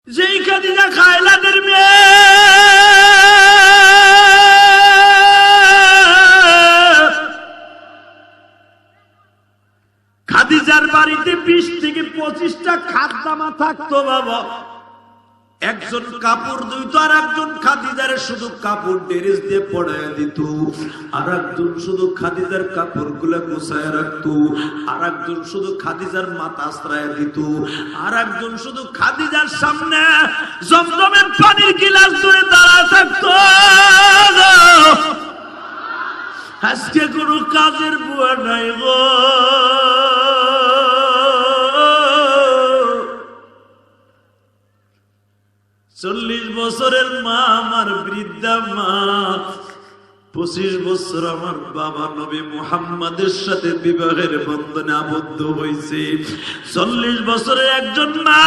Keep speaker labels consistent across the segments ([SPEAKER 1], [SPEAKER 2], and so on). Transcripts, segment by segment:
[SPEAKER 1] যেই খাদিজা খায়লাদের মেয়ে খাদিজার বাড়িতে 20 থেকে 25টা খাদ্দামা থাকতো বাবা। একজন কাপড় ধুইতো, আর একজন খাদিজারে শুধু কাপড় ড্রেস দিয়ে পড়ায় দিত, আর একজন শুধু খাদিজার কাপড় গুলা গোছায় রাখতো, আর একজন শুধু খাদিজার মাথা আশ্রয় দিত, আর একজন শুধু খাদিজার সামনে জমজমের পানির গিলাস ধরে দাঁড়ায় থাকতো। আজকে কোনো কাজের বুয়া নাই গো। 40 বছরের মা আমার বৃদ্ধা মা, 25 বছর আমার বাবা নবী মুহাম্মাদের সাথে বিবাহের বন্ধনে আবদ্ধ হয়েছে। 40 বছরের একজন মা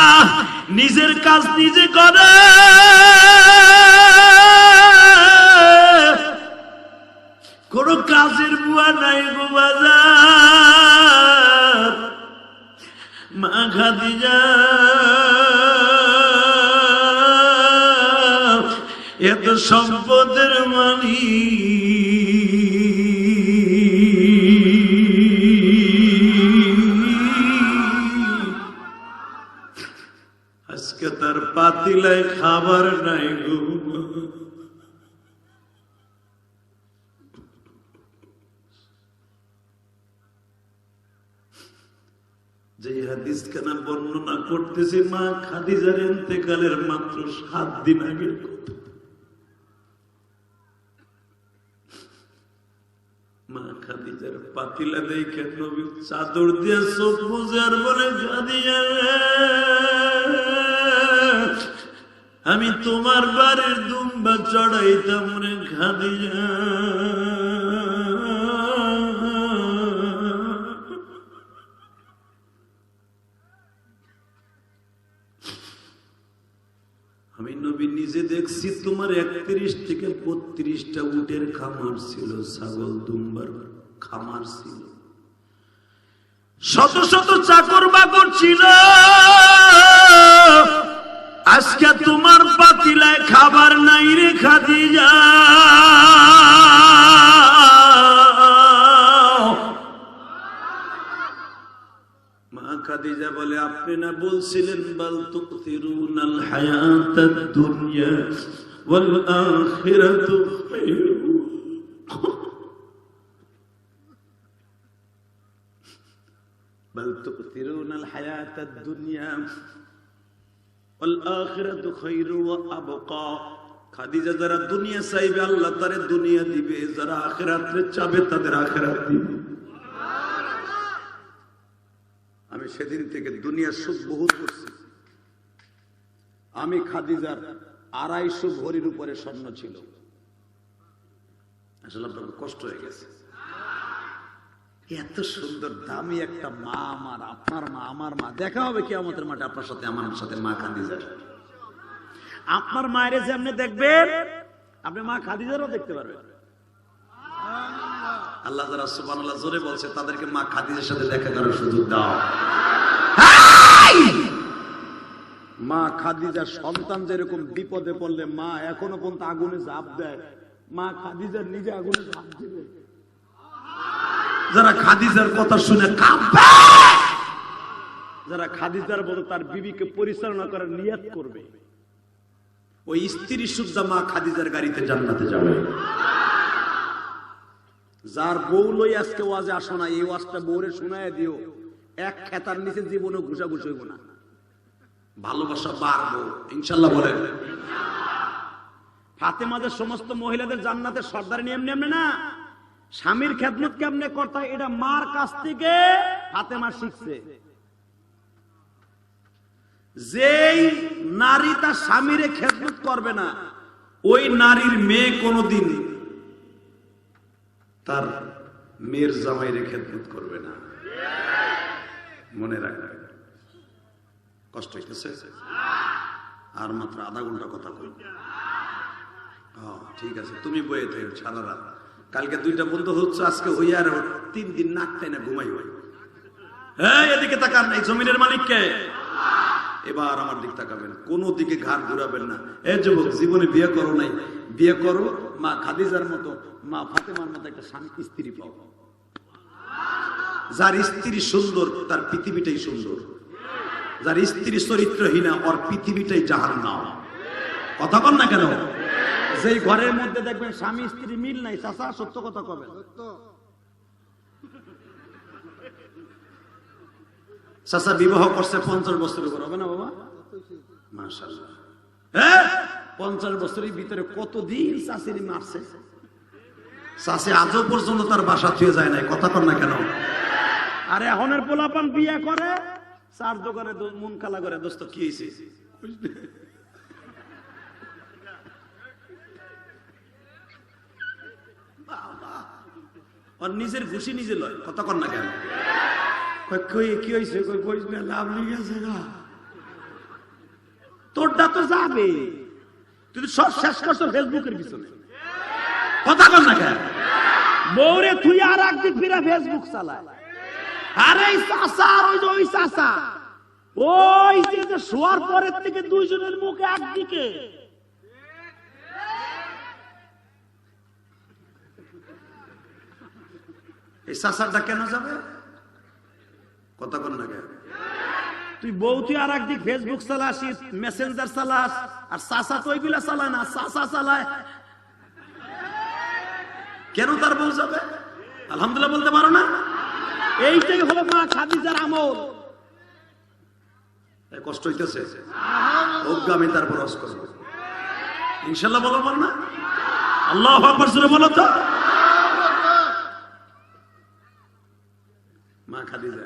[SPEAKER 1] নিজের কাজ নিজে করে, কোন কাজের বুয়া নাই গো বাজার। মা খাদিজা এত সম্পদের মালিক, আজকে তার পাতিলায় খাবার নাই গো। যে হাদিস খানা বর্ণনা করতেছে মা খাদিজার ইন্তেকালের মাত্র 7 দিন আগের কথা। মা খাদিজার পাতিলা দেখে নবী চাদর দিয়ে চোখ মুছে আর বলে, খাদিজা আমি তোমার বাড়ির দুম্বা চড়াইতাম রে খাদিজা। আমি নবী নিজে দেখছি তোমার 31 থেকে 32টা উটের খামার ছিল, ছাগল দুম্বার খামার ছিল, শত শত চাকর বাকর ছিল। আজকে তোমার পাতিলায় খাবার নাই রে খাদিজা। খাদিজা বলে, আপনি না বলছিলেন বাল তুকতিরুনাল হায়াতাদ দুনিয়া ওয়াল আখিরাতু খায়রু। বাল তুকতিরুনাল হায়াতাদ দুনিয়া ওয়াল আখিরাতু খায়রু ওয়া আবকা। খাদিজা যারা দুনিয়া চাইবে আল্লাহ তারে দুনিয়া দিবে, যারা আখিরাতে চাবে তাদের আখিরাত দিবে। আমি সেদিন থেকে দুনিয়ার সুখ বহুত করছি। আমি খাদিজার 250 ভরির উপরে স্বর্ণ ছিল। আসলে আপনার কষ্ট হয়ে গেছে। এত সুন্দর দামি একটা মা আমার, আপনার মা আমার মা। দেখা হবে কিয়ামতের মাঠে আপনার সাথে আমার সাথে মা খাদিজার। আপনার মায়ের যে আপনি দেখবেন, আপনি মা খাদিজারও দেখতে পারবেন। আল্লাহ যারা সুবহানাল্লাহ জোরে বলছে তাদেরকে মা খাদিজার সাথে দেখা করার সুযোগ দাও। মা খাদিজার সন্তান যেরকম বিপদে পড়লে মা এখনো পর্যন্ত আগুনে ঝাঁপ দেয়, মা খাদিজার নিজে আগুনে ঝাঁপ দিবে। যারা খাদিজার কথা শুনে কাঁপবে, যারা খাদিজার বলে তার বিবিকে পরিচালনা করার নিয়ত করবে, ওই স্ত্রী সুদ্ধা মা খাদিজার গাড়িতে জান্নাতে যাবে। যার বউ লই আজকে ওয়াজে আসো না, এই ওয়াজটা বউরে শোনায় দিও, এক খেতার নিচে জীবনে ঘুষাঘুষি হইব না, ভালোবাসা বাড়বো ইনশাল্লাহ। বলেন ফাতেমাদের সমস্ত মহিলাদের জান্নাতের সর্দার নিয়ম নেমনে না, স্বামীর খেদমত কেমনে করতে হয় এটা মার কাছ থেকে ফাতেমা শিখছে। যেই নারী তার স্বামীরে খেদমত করবে না, ওই নারীর মেয়ে কোনদিন তার মেয়ের জামাইরে খেদমত করবে না। মনে রাখবেন, কষ্ট হইতেছে আর মাত্র আধা ঘন্টা কথা কই। ঠিক আছে, তুমি বইয়ে থাকো সারা রাত। কালকে 2টা বন্ধ হচ্ছে, আজকে হইয়া আর 3 দিন নাক তাই না ঘুমাই হয়। হ্যাঁ, এদিকে তাকান, এই জমিনের মালিক কে? এবার আমার দিক তাকাবেন, কোন দিকে ঘাড় ঘুরাবেন না। এ যুবক, জীবনে বিয়ে করো নাই, বিয়ে করো, মা খাদিজার মতো, মা ফাতেমার মতো একটা স্বামী স্ত্রী পাও। যার স্ত্রী সুন্দর তার পৃথিবীটাই সুন্দর, যার স্ত্রী চরিত্রহীনা ওর পৃথিবীটাই জাহান্নাম। কথা বল না কেন? যেই ঘরের মধ্যে দেখবেন স্বামী স্ত্রী মিল নাই, চাচা সত্য কথা কবে, চাচা বিবাহ করছে 50 বছর উপর, হবে না বাবা? মাশাআল্লাহ। হ্যাঁ, 50 বছরের ভিতরে কতদিন চাচিরি মারছে, চাচি আজও পর্যন্ত তার বাসা ছুঁয়ে যায় নাই। কথা কর না কেন? আরে এখনের পোলাপান বিয়ে করে, চার দোকানে মন কালা করে, দোস্ত কি হয়েছে, ওর নিজের খুশি নিজে লয়। কথা কর না কেন? কি হয়েছে, লাভ লেগেছে না, তোরটা তো যাবে, তুই সব শেষ করছো ফেসবুকের পিছনে। কথা কর না কেন? বউরে তুই আর একদিন ফিরে ফেসবুক চালায়। আরে চাচা আর ওই চাচা, ওই যে শোয়ার পরের থেকে দুইজনের মুখে একদিকে। এই চাচারটা কেন যাবে? কথা কর না কেন? তুই বউ তুই আর একদিক ফেসবুক চালাস, মেসেঞ্জার চালাস, আর চাচা তো ওইগুলা চালায় না, চাচা চালায়। কেন তার বউ যাবে? আলহামদুলিল্লাহ বলতে পারো না? এইটাই হলো মা খাদিজার আমল। কষ্ট হইতেছে, আমি তারপর রস করবো ইনশাল্লাহ। বলো বল না, আল্লাহু আকবার জোরে বলো তো। মা খাদিজা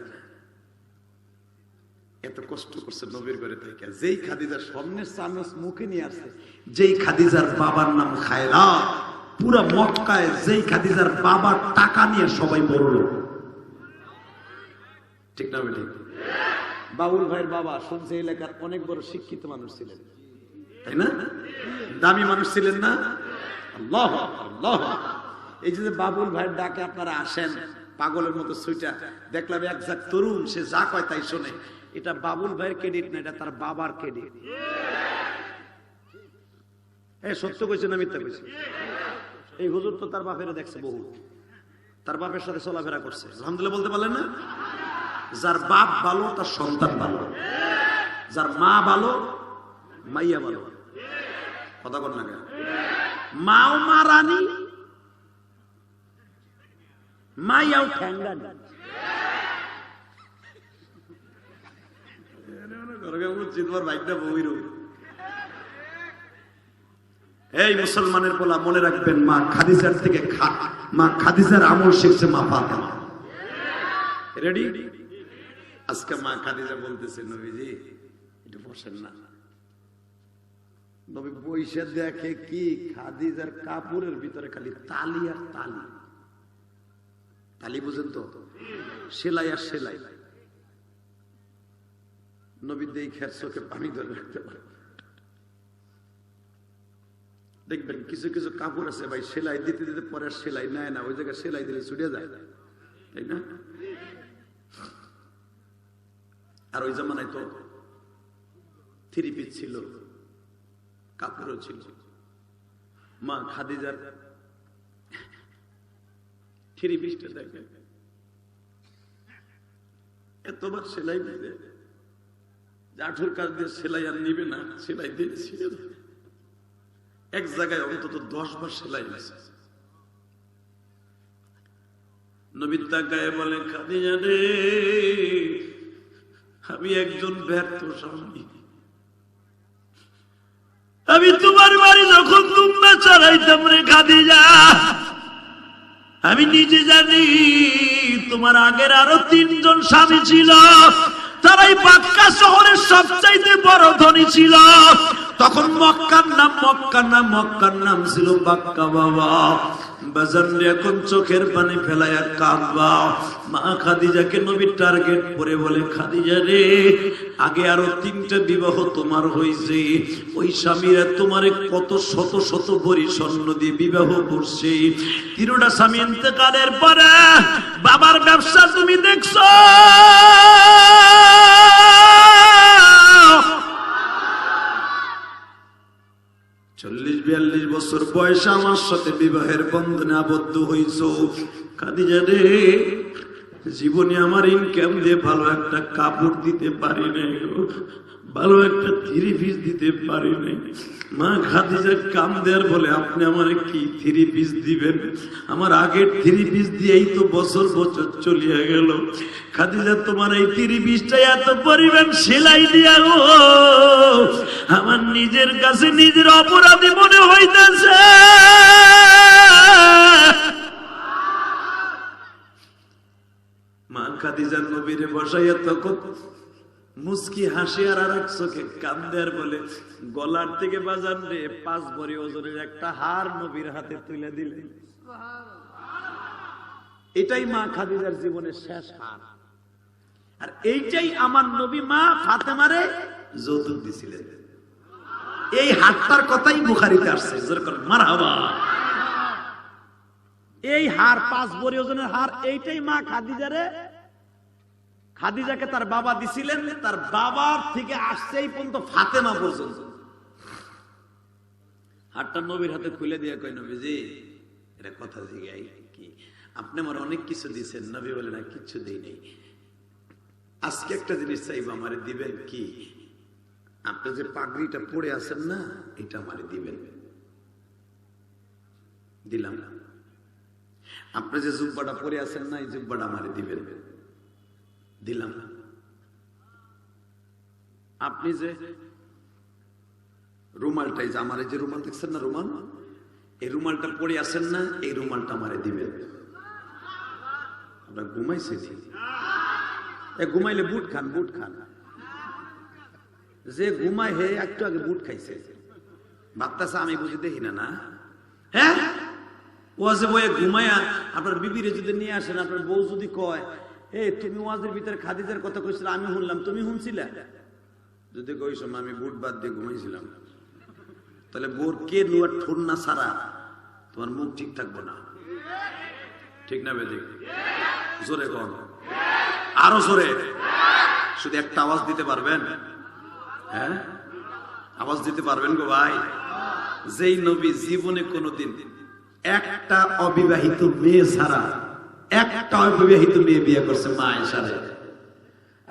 [SPEAKER 1] এত কষ্ট করছে নবীর ঘরে থেকে, যেই খাদিজার স্বর্ণের চামচ মুখে নিয়ে আসছে, যেই খাদিজার বাবার নাম খায়রা, পুরা মক্কায় যেই খাদিজার বাবার টাকা নিয়ে সবাই বলল, ঠিক না বলি? বাবুল ভাইয়ের বাবা শুনছে এলাকার অনেক বড় শিক্ষিত মানুষ ছিলেন, তাই না? দামি মানুষ ছিলেন না? আল্লাহু আকবার, আল্লাহু আকবার। এই যে বাবুল ভাইয়ের ডাকে আপনারা আসেন পাগলের মতো সুইটা, দেখলাম একজাক তরুণ, সে যা কয় তাই শোনে। এটা বাবুল ভাইয়ের ক্রেডিট না, এটা তার বাবার ক্রেডিট। সত্য কইছে না মিথ্যা কইছে? এই হুজুর তো তার বাপের দেখছে বহু, তার বাপের সাথে চলাফেরা করছে। আলহামদুলিল্লাহ বলতে পারলেন না? যার বাপ ভালো তার সন্তান ভালো, যার মা ভালো মাইয়া ভালো। কথা কর না কেন? মাও মারানি, মাইয়াও ঠ্যাঙ্গানি। এই মুসলমানের পোলা, মনে রাখবেন মা খাদিজার থেকে মা খাদিজার আমল শিখছে মা ফাতেমা। রেডি? আজকে মা খাদিজা বলতেছে, নবীজি এটা বসেন না। নবী বইসে দেখে কি, খাদিজার কাপড়ের ভিতরে খালি তালি আর তালি। তালি বুঝেন তো? সেলাই আর সেলাই। নবী দেখে চোখে পানি ধরে রাখতে পারে। দেখবেন কিছু কিছু কাপড় আছে ভাই, সেলাই দিতে দিতে পরে সেলাই নেয় না, ওই জায়গায় সেলাই দিলে ছুটে যায়, তাই না? আর ওই জামানায় তো থ্রি পিস ছিল, কাপড়ও ছিল। মা খাদিজার থ্রি পিসটা দেখে এতবার সেলাই দিতে, জাঠুর কাজ দিয়ে সেলাই আর নিবে না, সেলাই দিয়ে ছিঁড়ে দেয়। এক জায়গায় অন্তত 10 বার সেলাই আছে। নবী তাকায়ে বলে, খাদিজা রে, আমি একজন ব্যর্থ স্বামী, আমি তোমার বাড়ি যখন তোমরা চালাইতাম রে খাদিজা, আমি নিজে জানি তোমার আগের আরো 3 জন স্বামী ছিল, তারাই মক্কা শহরের সবচাইতে বড় ধনী ছিল। তখন মক্কার নাম ছিল বাক্কা। বাবা বাজার এখন চোখের পানি ফেলাইয়া কাঁদবা। মা খাদিজাকে নবী টার্গেট করে বলে, খাদিজা রে, আগে আরো 3টা বিবাহ তোমার হয়েছে, ওই স্বামীরা তোমারে কত শত শত ভরি স্বর্ণ দিয়ে বিবাহ করছে। 3টা স্বামী ইন্তেকালের পরে বাবার ব্যবসা তুমি দেখছো, 40-42 বছর বয়সে আমার সাথে বিবাহের বন্ধনে আবদ্ধ হইছো। খাদিজা রে, জীবনে আমার ইনকাম দিয়ে ভালো একটা কাপড় দিতে পারি নাই, ভালো একটা 3 পিস দিতে পারি নাই। মা খাদিজা কাম দেয়ার বলে, আপনি আমার কি 3 পিস দিবেন? আমার আগের 3 পিস দিয়েই তো বছর বছর চলিয়া গেল। খাদিজা, তোমার এই 3 পিসটা এত পরিমাণ সেলাই দিয়া গো, আমার নিজের কাছে নিজের অপরাধী মনে হইতেছে। মা খাদিজা নবীরে বসাইয়া তখন মুস্কি হাসি আর এক চোখে কান্দে আর বলে, গলার থেকে বাজান রে 5 ভরি ওজনের একটা হার নবীর হাতে তুলে দিলেন। এটাই মা খাদিজার জীবনের শেষ হার। আর এইটাই আমার নবী মা ফাতেমারে যৌতুক দিছিলেন। এই হারটার কথাই বুখারীতে আসছে, মারহাবা। এই হার 5 ভরি ওজনের হার, এইটাই মা খাদিজাকে তার বাবা দিছিলেন। তার বাবার থেকে আসছে এই পর্যন্ত ফাতেমা পর্যন্ত। হারটা নবীর হাতে খুলে দিয়ে কই, নবীজি এটা কথা জিগাই কি, আপনি আমার অনেক কিছু দিয়েছেন। নবী বলে, না কিচ্ছু দেই নাই, আজকে একটা জিনিস চাইবো, আমারে দিবেন কি? আপনি যে পাগড়িটা পরে আছেন না, এটা আমারে দিবেন। দিলাম। আপনি যে জুব্বাটা পরে আছেন না, এই জুব্বাটা আমারে দিবেন। দিলাম। আপনি যে রুমালটাই, যে আমার যে রুমাল দেখছেন না, রুমাল, এই রুমালটা পরে আছেন না, এই রুমালটা আমারে দিবেন। আমরা ঘুমাইছি, ঘুমাইলে বুট খান, বুট খান। যে ঘুমায় হে একটু আগে বুট খাইছে, ভাবতেছে আমি বুঝি দেখি না। না, হ্যাঁ, ওয়াজে বয়ে ঘুমায়া আপনার বিবিরে যদি নিয়ে আসেন, আপনার বউ যদি কয়, এই তুমি ওয়াজের ভিতরে খাদিজার কথা কইছিল, আমি শুনলাম, তুমি শুনছিলা? যদি কইস আমি বুট বাদ দিয়ে ঘুমাইছিলাম, তাহলে বোর কে নুয়ার ঠোর না সারা তোমার মুখ ঠিক থাকবো না। ঠিক না বেদি? জোরে কন, আরো জোরে। শুধু একটা আওয়াজ দিতে পারবেন? হ্যাঁ, আওয়াজ দিতে পারবেন গো ভাই? যেই নবী জীবনে কোনোদিন একটা অবিবাহিত মেয়ে ছাড়া, একটা অবিবাহিত মেয়ে বিয়ে করছে মা আয়েশারে,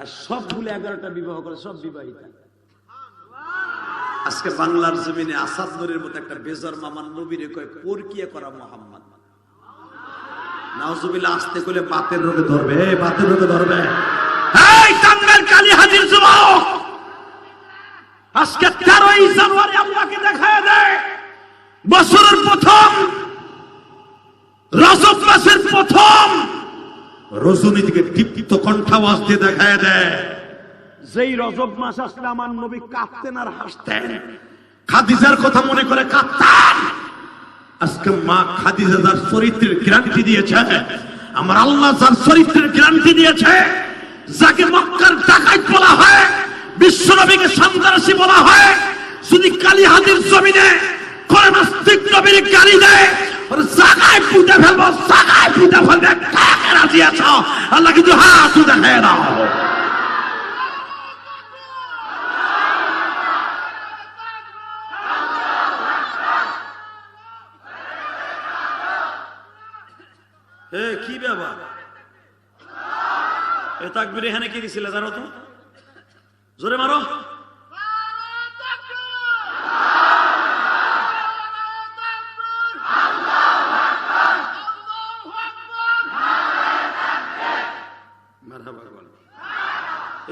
[SPEAKER 1] আর সবগুলো 11টা বিবাহ করে, সব বিবাহিতা। আজকে বাংলার জমিনে আসাদ নূরের মতো একটা বেজর মামার নবীরে কয় পরকিয়া করা মুহাম্মদ। নাউজুবিল্লাহ, আসতে কইলে বাতের রোগে ধরবে, বাতের রোগে ধরবে। এই টাঙ্গাইল কালী হাজির যুবক, আজকে 13ই জানুয়ারি আল্লাহকে দেখায় দেয় বছরের প্রথম রজব মাসের প্রথম রজনী থেকে দীপ্ত কণ্ঠাওয়াজ দিয়ে দেখায় দেয়, যেই রজব মাস আসলে আমার নবী কাঁদতেন আর হাসতেন, খাদিজার কথা মনে করে কাঁদতেন। আজকে মা খাদিজা যার চরিত্রের গ্যারান্টি দিয়েছে, আমার আল্লাহ যার চরিত্রের গ্যারান্টি দিয়েছে, যাকে মক্কার ডাকাত বলা হয়, বিশ্ব নবীকে সন্ত্রাসী বলা হয়, যদি কালী হাজির জমিনে কোন নাস্তিক নবীর গালি দেয়, জায়গায় পুঁতে ফেলবো, জায়গায় পুঁতে ফেলবে। কাকে রাজি আছো? আল্লাহ কিন্তু হাত দেখায় দাও। কি ব্যাপার? এ তাকবীর এখানে কি দিছিলে জানো তো? জোরে মারো।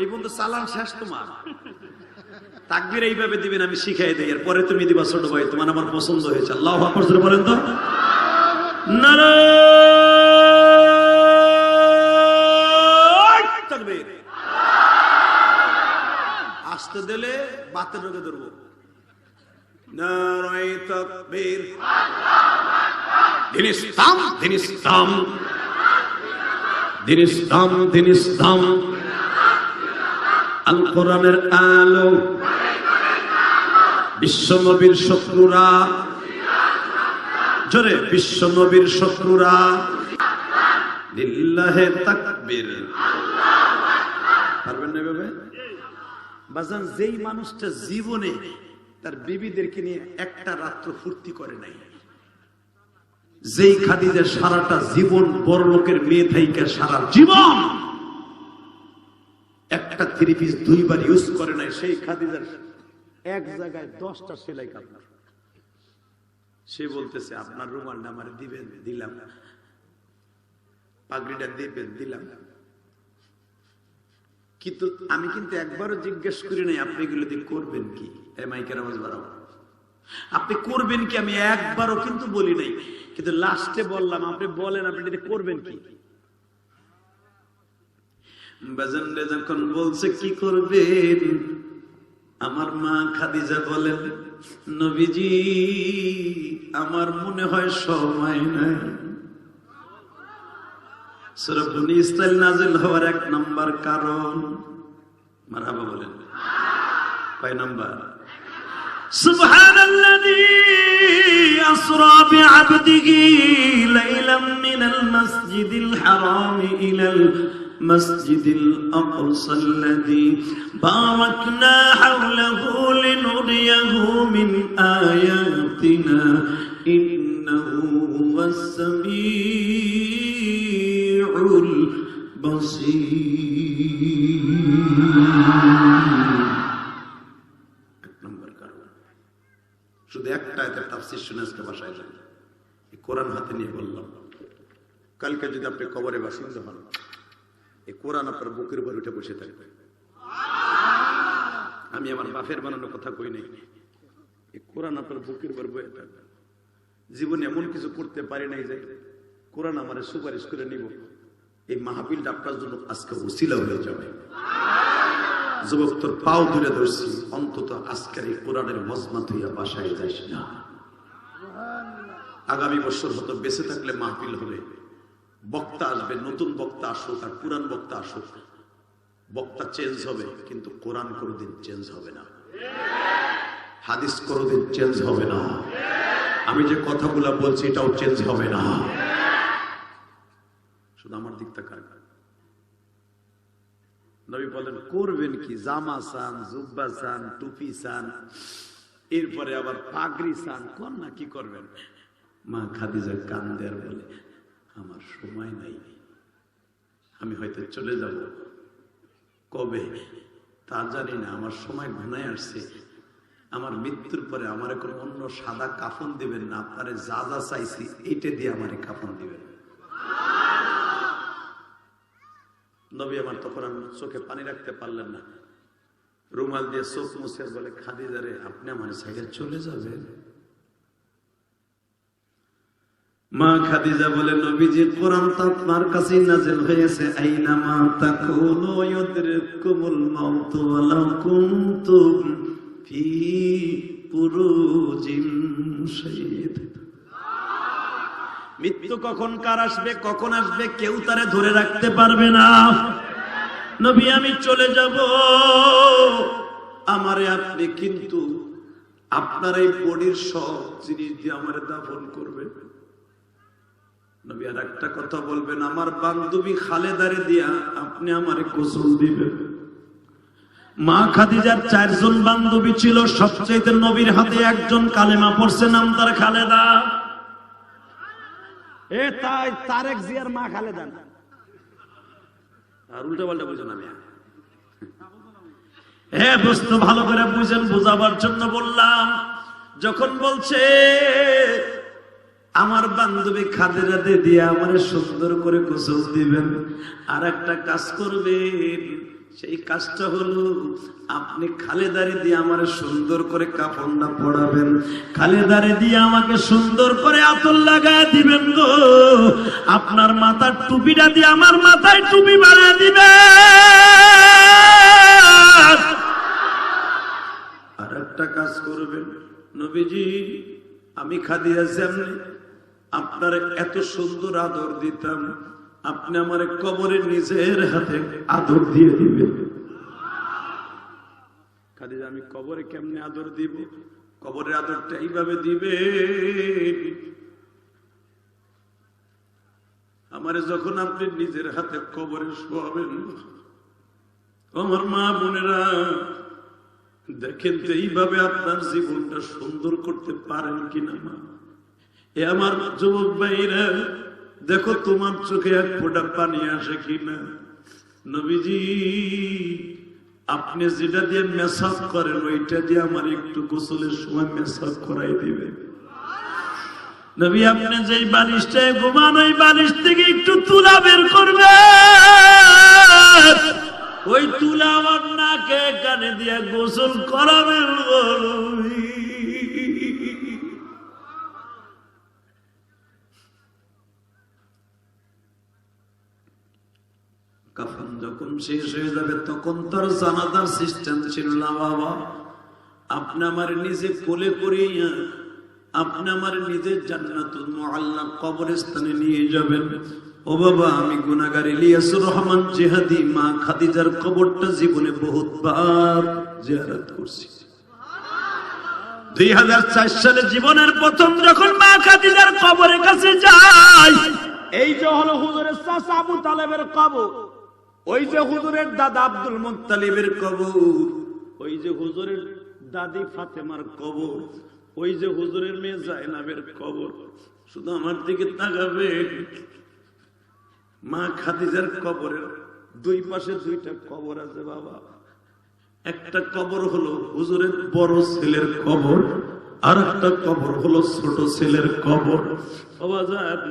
[SPEAKER 1] এই পর্যন্ত চালান শেষ তোমার। তাকবীর এইভাবে দিবেন, আমি শিখাই দেই, এরপরে তুমি দিবা ছোট ভাই, তোমার আমার পছন্দ হয়েছে। আল্লাহু আকবার জোরে বলেন তো। তাকবীর আসতে দিলে বাতের রোগে ধরবো। নারায়ে তাকবীর, দিন ইসলাম, দিন ইসলাম, দিন ইসলাম, দিন ইসলাম, আল কোরআনের আলো, বিশ্ব নবীর শত্রুরা, জোরে, বিশ্ব নবীর শত্রুরা, লিল্লাহে তাকবীর। পারবেন না ভাবে? বাজান, যেই মানুষটা জীবনে তার বিবিদেরকে নিয়ে একটা রাত্র ফুর্তি করে নাই। যেই খাদিজা সারাটা জীবন বড় লোকের মেয়ে থাইকা সারা জীবন একটা 3 পিস 2 বার ইউজ করে নাই, সেই খাদিজার এক জায়গায় 10টা সেলাই কাপড়। সে বলতেছে আপনার রুমালটা আমারে দিবেন, দিলাম, পাগড়িটা দিবেন, দিলাম, কিন্তু আমি কিন্তু একবারও জিজ্ঞেস করি নাই আপনি এগুলো দিয়ে করবেন কি। মাইকের আওয়াজ বাড়াবো, আপনি করবেন কি আমি একবারও কিন্তু বলি নাই, কিন্তু লাস্টে বললাম আপনি বলেন আপনি এটা করবেন কি। বাজানরে যখন বলছে কি করবেন, আমার মা খাদিজা বলেন নবীজি আমার মনে হয় সময় নাই। সূরা বনী ইসরাইল নাযিল হওয়ার 1 নাম্বার কারণ, মারহাবা বলেন, কয় নাম্বার? সুবহানাল্লাযী আসরা বিআবদিহি লাইলাম মিনাল মাসজিদিল হারাম ইলাল মাসজিদিল আকসাল্লাযী বারাকনা হাওলাহু লিনুরিয়াহু মিন আয়াতিনা ইন্নাহু হুয়াস সামিউল বাসীর। শুধু একটা আয়াতের তাফসীর শুনে আজকে বাসায় যান। এই কোরআন হাতে নিয়ে বললাম, কালকে যদি আপনি কবরে বাসিন্দা হন, এই কোরআন আপনার বুকের উপর উঠে বসে থাকবে। আমি আমার বাপের বানানো কথা কই নাই, এই কোরআন আপনার বুকের উপর বসে থাকবে। জীবনে এমন কিছু করতে পারি নাই যে কোরআন আমার সুপারিশ করে নিব, এই মাহফিলটা আপনার জন্য আজকে উসিলা হয়ে যাবে। যুবক তোর পাও ধরে ধরছি, অন্তত আজকের এই কোরআনের মজমা হইয়া বাসায় যাস না। আগামী বছর হয়তো বেঁচে থাকলে মাহফিল হবে, বক্তা আসবে, নতুন বক্তা আসুক আর পুরান বক্তা আসুক, বক্তা চেঞ্জ হবে কিন্তু কোরআন কোনোদিন চেঞ্জ হবে না, হাদিস কোনোদিন চেঞ্জ হবে না, আমি যে কথাগুলো বলছি এটাও চেঞ্জ হবে না। শুধু আমার দিক তাকান। নবী বলেন করবেন কি? জামা চান, জুব্বা চান, টুপি চান, এরপরে আবার পাগড়ি চান, কোন না কি করবেন? মা খাদিজা কান্দে আর বলে আমার সময় নাই, আমি হয়তো চলে যাব, কবে তা জানি না, আমার সময় ঘনায় আসছে, আমার মৃত্যুর পরে আমার এখন অন্য সাদা কাফন দিবেন না, আপনারে যা যা চাইছি এইটা দিয়ে আমার কাফন দিবেন। নবী আমার তখন আমি চোখে পানি রাখতে পারলেন না, রুমাল দিয়ে চোখ মুছে বলে খাদিজা রে আপনি আমার সাইডে চলে যাবেন। মা খাদিজা বলে নবীজি কোরআন তো আপনার কাছে নাযিল হয়েছে, আইনা মা তাকুনু ইউদরিকুমুল মাউত ওয়ালাউ কুনতুম ফি বুরুজিন শাইদ। মৃত্যু কখন কার আসবে, কখন আসবে কেউ তারে ধরে রাখতে পারবে না। নবী আমি চলে যাব, আমারে আপনি কিন্তু আপনার এই বডির সব জিনিস দিয়ে আমারে দাফন করবেন। নবী আর একটা কথা বলবেন, আমার বান্ধবী খালেদারে দিয়া আপনি আমারে গোসল দিবেন। মা খাদিজার 4 জন বান্ধবী ছিল, সবচেয়ে নবীর হাতে একজন কালেমা পড়ছে, নাম তার খালেদা। এ তাই তারেক জিয়ার মা খালেদা না, আর উল্টা পাল্টা বুঝেন। আমি দোস্ত ভালো করে বুঝেন, বুঝাবার জন্য বললাম। যখন বলছে আমার বান্ধবী খাদিজাতে দিয়ে আমার সুন্দর করে গোসল দিবেন, আর একটা কাজ করবেন, সেই কাজটা হলো আপনি খালেদারি দিয়ে আমার সুন্দর করে কাফনটা পড়াবেন, খালেদারি দিয়ে আমাকে সুন্দর করে আতর লাগায় দিবেন গো, আপনার মাথার টুপিটা দিয়ে আমার মাথায় টুপি বানিয়ে দিবেন। আর একটা কাজ করবেন, নবীজি আমি খাদিজা সামনে আপনার এত সুন্দর আদর দিতাম, আপনি আমার কবরে নিজের হাতে আদর দিয়ে দিবেন। খাদিজা আমি কবরে কেমনে আদর দিব? কবরের আদরটা এইভাবে দিবে, আমারে যখন আপনি নিজের হাতে কবরে শোয়াবেন, আমার মা বোনেরা দেখেন তো এইভাবে আপনার জীবনটা সুন্দর করতে পারেন কিনা মা। এ আমার যুবক ভাইরা, দেখো তোমার চোখে এক ফোঁটা পানি আসে কিনা। নবীজি আপনি যেটা দিয়ে মেসাজ করেন ওইটা দিয়ে আমার একটু গোসলের সময় মেসাজ করাই দিবে। নবী আপনি যেই বালিশটায় ঘুমান ওই বালিশ থেকে একটু তুলা বের করবে, ওই তুলা আমার নাকে কানে দিয়ে গোসল করাবেন। কাফন যখন শেষ হয়ে যাবে তখন তার জানাজার সিস্টেম ছিল না বাবা। আপনি আমার নিজে কোলে করিয়া আপনি আমার নিজের জান্নাতুল মুআল্লা কবরস্থানে নিয়ে যাবেন। ও বাবা, আমি গুনাহগার ইলিয়াসুর রহমান জিহাদি মা খাদিজার কবরটা জীবনে বহুতবার জিয়ারত করছি। 2004 সালে জীবনের প্রথম যখন মা খাদিজার কবরের কাছে যাই, এই যে হলো হুজুরের চাচা আবু তালেবের কবর, ওই যে হুজুরের দাদা আব্দুল মুত্তালিবের কবর, ওই যে হুজুরের দাদি ফাতেমার কবর, ওই যে হুজুরের মেয়ে জায়নাবের কবর। শুধু আমার দিকে তাকাবেন, মা খাদিজার কবরের দুই পাশে দুইটা কবর আছে বাবা। একটা কবর হলো হুজুরের বড় ছেলের কবর, আর একটা কবর হলো ছোট ছেলের কবর। বাবা যান,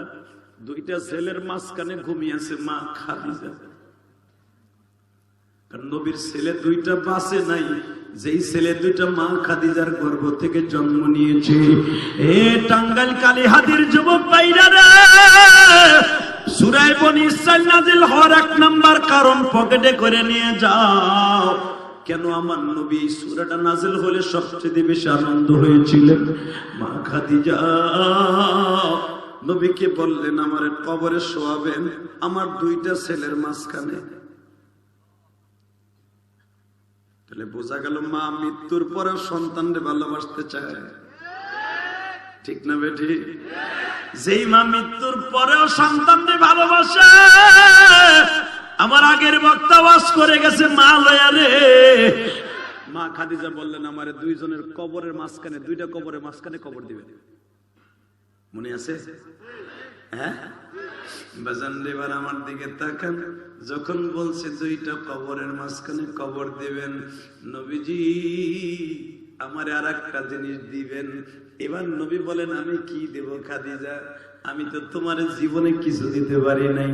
[SPEAKER 1] দুইটা ছেলের মাঝখানে ঘুমিয়েছে মা খাদিজা। কারণ নবীর ছেলে দুইটা বাঁচে নাই, যেই ছেলে দুইটা মা খাদিজার গর্ভ থেকে জন্ম নিয়েছে। এ টাঙ্গাইল কালীহাতির যুবক ভাইরা রে, সূরা বনী ইসরাঈল নাযিল হওয়ার 1 নাম্বার কারণ পকেটে করে নিয়ে যাও। কেন আমার নবী এই সূরাটা নাযিল হলে সবচেয়ে বেশি আনন্দ হয়েছিলেন? মা খাদিজা নবীকে বললেন আমার কবরে শোয়াবেন আমার দুইটা ছেলের মাঝখানে। তাহলে বোঝা গেল মা মৃত্যুর পরে সন্তানকে ভালোবাসতে চায়, ঠিক না বেটি? যেই মা মৃত্যুর পরেও সন্তানকে ভালোবাসে, আমার আগের বক্তা ওয়াজ করে গেছে মা লয়া রে। মা খাদিজা বললেন আমার দুইজনের কবরের মাঝখানে, দুইটা কবরের মাঝখানে কবর দিবেন। মনে আছে? হ্যাঁ বাজান, এবার আমার দিকে তাকান। যখন বলছে দুইটা কবরের মাঝখানে কবর দিবেন, নবীজি আমার আর একটা জিনিস দিবেন। এবার নবী বলেন আমি কি দেব খাদিজা? আমি তো তোমার জীবনে কিছু দিতে পারি নাই।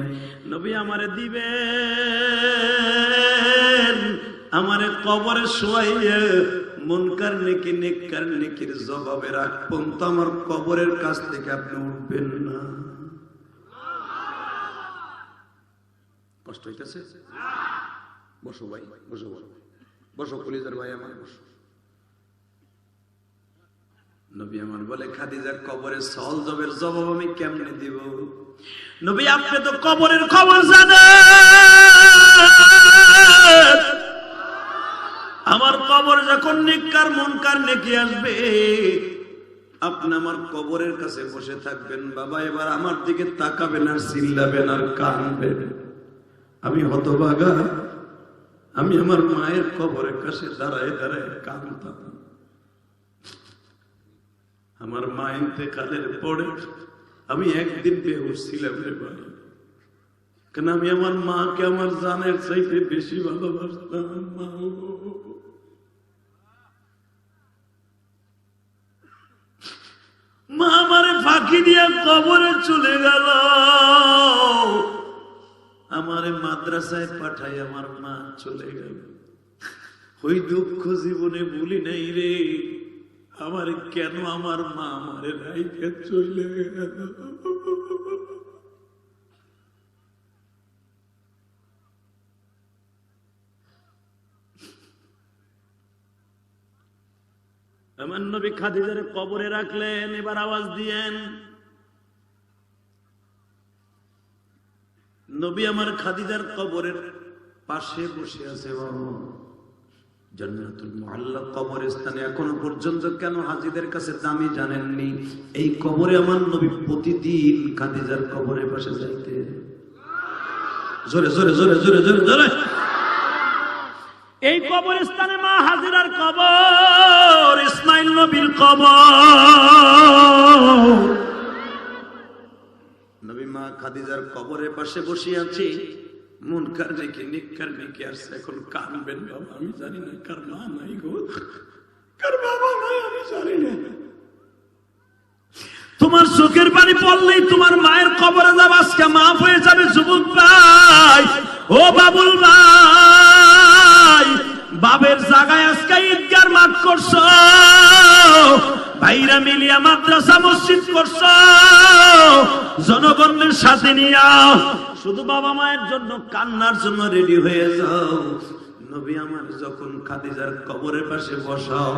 [SPEAKER 1] নবী আমারে দিবেন, আমারে কবরে শোয়াইয়া মুনকার নেকি নেককার নেকির জবাবে রাখবেন, তো আমার কবরের কাছ থেকে আপনি উঠবেন না। কষ্ট হইতেছে? বসো ভাই, বসো বসো বসো, কলিজার ভাই আমার বসো। নবী আমার বলে খাদিজা কবরের সওয়াল জবের জবাব আমি কেমনে দিব? নবী আপনি তো কবরের খবর জানেন। আমার কবর যখন নেককার মুনকার নেকি আসবে, আপনি আমার কবরের কাছে বসে থাকবেন। বাবা এবার আমার দিকে তাকাবেন আর চিল্লাবেন আর কাঁদবেন। আমি হতভাগা, আমি আমার মায়ের কবরের কাছে দাঁড়ায় দাঁড়ায় কাঁদতাম। আমার মা ইন্তেকালের পরে আমি একদিন বেহুশ ছিলাম রে ভাই, কেন আমি আমার মাকে আমার জানের চাইতে বেশি ভালোবাসতাম। মা আমারে ফাঁকি দিয়ে কবরে চলে গেল। আমারে মাদ্রাসায় পাঠাই আমার মা চলে গেল। ওই দুঃখ জীবনে ভুলি নাই রে। আমার কেন আমার মা আমারে রাইখা চলে গেল। আমার নবী খাদিজার কবরে রাখলেন। এবার আওয়াজ দিয়েন। নবী আমার খাদিজার কবরের পাশে বসে আছে। বাবা জান্নাতুল মুআল্লা কবরস্থানে এখনো পর্যন্ত কেন হাজীদের কাছে দামি জানেননি? এই কবরে আমার নবী প্রতিদিন খাদিজার কবরের পাশে যাইতেন। জোরে জোরে জোরে জোরে জোরে জোরে। এই কবরস্থানে মা হাজেরার কবর, ইসমাইল নবীর কবর। নবী মা খাদিজার কবরের পাশে বসে আছে। মুনকার নেকি নিকার নেকি আসছে। এখন কানবেন বাবা, আমি জানি না কার মা নাই গো, কার বাবা নাই আমি জানি না। তোমার চোখের পানি পড়লেই তোমার মায়ের কবরে যাব আজকে মাফ হয়ে যাবে। যুবক ভাই, ও বাবুল ভাই, বাবের জায়গায় আজকে ঈদগার মাঠ করছো, ভাইরা মিলিয়া মাদ্রাসা মসজিদ করছো, জনগণের সাথে নিয়া শুধু বাবা মায়ের জন্য কান্নার জন্য রেডি হয়ে যাও। নবী আমার যখন খাদিজার কবরের পাশে বসাও,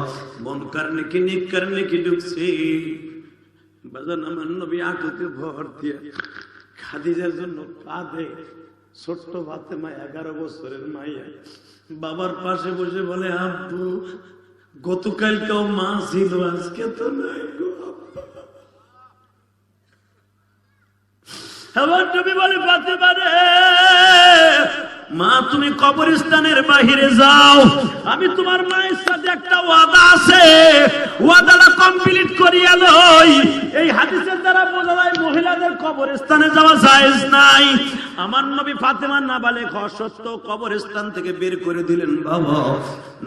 [SPEAKER 1] মুনকার নেকি নিকার নেকি ঢুকছে। বাজান আমার নবী আঁটুতে ভর দিয়ে খাদিজার জন্য কাঁদে। ছোট্ট ফাতেমা 11 বছরের মাইয়া বাবার পাশে বসে বলে, আব্বু গতকালকেও মা ছিল, আজকে তো নাই গো। আমার নবী বলে, ফাতেমা রে মা, তুমি কবরস্থানের বাহিরে যাও, আমি তোমার মায়ের সাথে একটা ওয়াদা আছে, ওয়াদাটা কমপ্লিট করিয়া লই। এই হাদিসের দ্বারা বোঝা যায় মহিলাদের কবরস্থানে যাওয়া জায়েজ নাই। আমার নবী ফাতেমা নাবালেগ হওয়া সত্ত্বেও কবরস্থান থেকে বের করে দিলেন। বাবা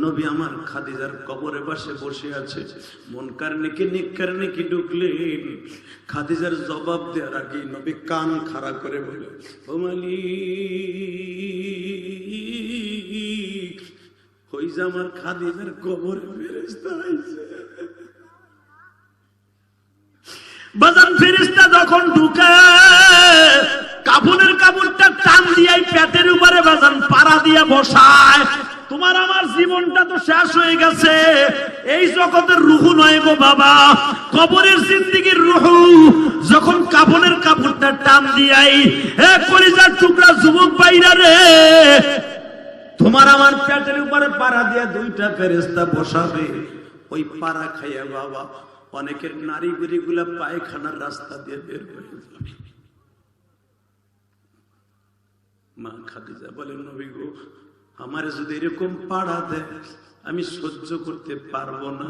[SPEAKER 1] নবী আমার খাদিজার কবরের পাশে বসে আছে। মুনকার নেকি নিকার নেকি ঢুকলেন। খাদিজার জবাব দেওয়ার আগে নবী কান খাড়া করে বলে, ও মালিক, ওই যে আমার খাদিজার কবরে ফেরেশতা আইছে। বাজান ফেরেশতা যখন ঢুকে কাফনের কাপড়টা টান দিয়ে পেটের উপরে বাজান পাড়া দিয়ে বসায়। তোমার আমার জীবনটা তো শেষ হয়ে গেছে, এই জগতের রুহু নয় গো বাবা, কবরের জিন্দেগির রুহু যখন কাফনের কাপড়টা টান দিয়াই, এ কলিজার টুকরা যুবক ভাইরা রে, তোমার আমার পেটের উপরে পাড়া দিয়ে 2টা ফেরেশতা বসাবে। ওই পাড়া খাইয়া বাবা অনেকের নারী গুড়ি গুলা পায়খানার রাস্তা দিয়ে বের হয়ে যাবে। মা খাদিজা বলে, নবী গো, আমার যদি এরকম পাড়া দেয় আমি সহ্য করতে পারবো না।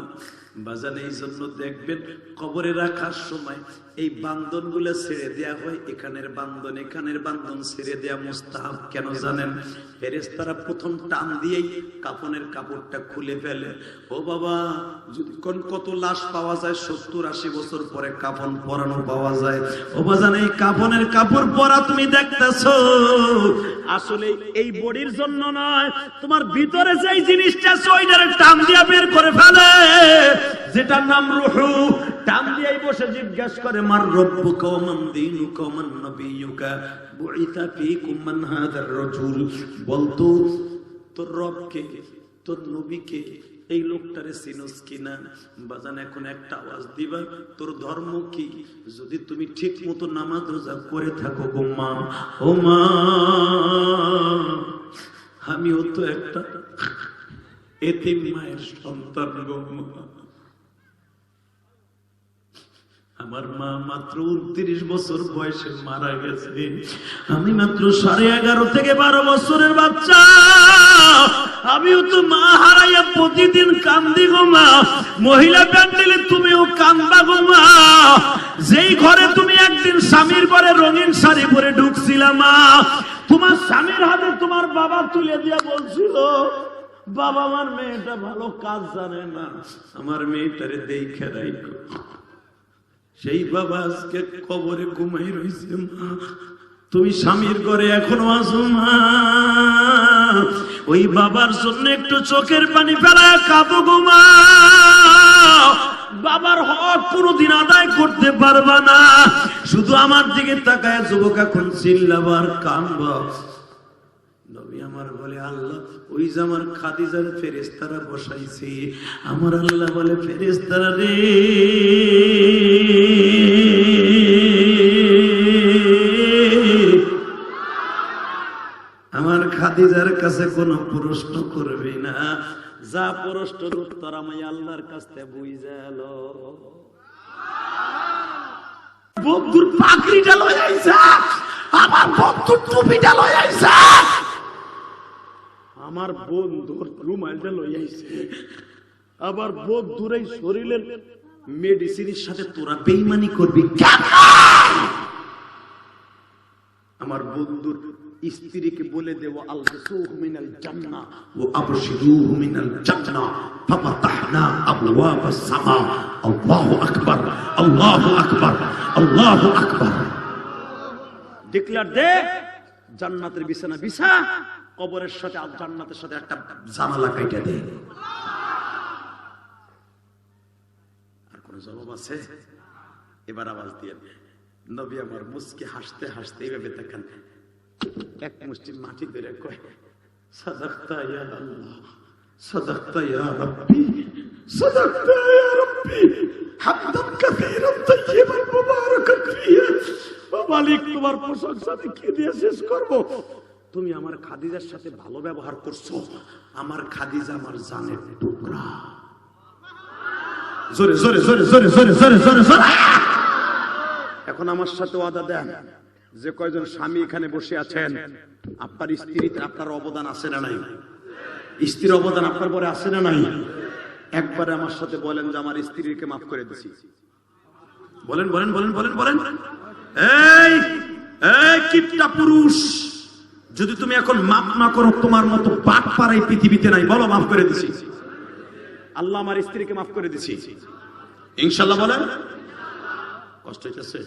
[SPEAKER 1] বাজান এই জন্য দেখবেন কবরে রাখার সময় এই বান্ধন গুলা ছেড়ে দেয়া হয়। এখানের বান্ধন ছেড়ে দেয়া মুস্তাহাব। কেন জানেন? ফেরেশতারা প্রথম টান দিয়েই কাফনের কাপড়টা খুলে ফেলে। ও বাবা, যদি কত লাশ পাওয়া যায়, 70-80 বছর পরে কাফন পরানো পাওয়া যায়। ও বাজান, এই কাফনের কাপড় পরা তুমি দেখতেছো, আসলে এই বডির জন্য নয়, তোমার ভিতরে যেই জিনিসটা ওইটারে টান দিয়ে বের করে ফেলে, যেটার নাম রূহু। টান দিয়েই বসে জিজ্ঞাসা করে, মার রব্বুকা ওয়া মান দীনুকা ওয়া মান নবিয়্যুকা বুইতা ফীকুম মান হাযার রাজুল। বলতো তোর রবকে, তোর নবীকে, এই লোকটারে চিনোস কিনা? বাজান এখন একটা আওয়াজ দিবা, তোর ধর্ম কি? যদি তুমি ঠিক মতো নামাজ রোজা করে থাকো গো মা, ও মা, আমিও তো একটা এতিম মায়ের সন্তান গো মা। আমার মা মাত্র 29 বছর বয়সে মারা গেছে, আমি মাত্র 11.5 থেকে 12 বছরের বাচ্চা। আমিও তো মা হারাইয়া প্রতিদিন কান্দি গো মা। মহিলা প্যান্ডেলে তুমিও কান্দা গো মা। যেই ঘরে তুমি একদিন স্বামীর ঘরে রঙিন শাড়ি পরে ঢুকছিলা মা, তোমার স্বামীর হাতে তোমার বাবা তুলে দিয়া বলছিল, বাবা আমার মেয়েটা ভালো কাজ জানে না, আমার মেয়েটারে দেখে রাখো। সেই বাবা আজকে কবরে ঘুমাই রয়েছে মা। তুমি স্বামীর ঘরে এখনো আছো মা। ওই বাবার জন্য একটু চোখের পানি ফেলায় কাঁদো গো মা। বাবার হক কোনোদিন আদায় করতে পারবা না। শুধু আমার দিকে তাকায় যুবক এখন চিল্লাবার কাঁদবা। নবী আমার বলে, আল্লাহ ওই যে আমার খাদিজার ফেরেশতারা বসাইছে। আমার আল্লাহ বলে, ফেরেশতারা রে, আমার খাদিজার কাছে কোনো প্রশ্ন করবি না। যা প্রশ্নের উত্তর আমি আল্লাহর কাছ থেকে বুঝে এলো। বন্ধুর পাগড়িটা লয়ে আইসা, আমার বন্ধুর টুপিটা লয়ে আইসা।
[SPEAKER 2] আমার বন্ধুর রুমালটা লই আইছে, আবার বন্ধুরাই শরীরের মেডিসিনের সাথে
[SPEAKER 1] তোরা বেইমানি করবি কেন?
[SPEAKER 2] আমার বন্ধুর স্ত্রীকে বলে দেব আলবিসুহু মিনাল জান্নাহ
[SPEAKER 1] ওয়া আবশিরুহু মিনাল জান্নাহ ফাফাতাহনা আবওয়াবাস সামা। আল্লাহু আকবার, আল্লাহু আকবার, আল্লাহু আকবার।
[SPEAKER 2] ডিক্লেয়ার দে, জান্নাতের বিছানা বিছা, কবরের সাথে আর জান্নাতের সাথে একটা
[SPEAKER 1] জানালা কাইটা দে।
[SPEAKER 2] আর কোন জবাব আছে? এবার আওয়াজ দিয়ে নবী আমার মুস্কি হাসতে হাসতে এইভাবে দেখেন, এক মুষ্টি মাটি ধরে কয়, সাদাকতা ইয়া আল্লাহ, সাদাকতা ইয়া রাব্বি, সাদাকতা ইয়া রাব্বি, হামদান কাসীরান তাইয়িবান মুবারাকান ফিহি। ও মালিক, তোমার প্রশংসা কি দিয়ে শেষ করব? তুমি আমার খাদিজার সাথে ভালো ব্যবহার করছো। আমার খাদিজা আমার জানের টুকরা। জোরে জোরে জোরে জোরে জোরে জোরে জোরে জোরে। এখন আমার সাথে ওয়াদা দেন, যে কয়জন স্বামী এখানে বসে আছেন, আপনার স্ত্রীতে আপনার অবদান আছে না নাই? স্ত্রীর অবদান আপনার পরে আছে না নাই? একবারে আমার সাথে বলেন যে আমার স্ত্রীকে মাফ করে দিছি।
[SPEAKER 1] বলেন বলেন বলেন বলেন বলেন। এই এই কিপটা পুরুষ, যদি তুমি এখন মাফ না করো, তোমার মতো বাট পাড়াই পৃথিবীতে নাই। বলো মাফ করে দিছি।
[SPEAKER 2] আল্লাহ আমার স্ত্রীকে মাফ করে দিছি
[SPEAKER 1] ইনশাআল্লাহ বলেন। কষ্ট হইতেছে?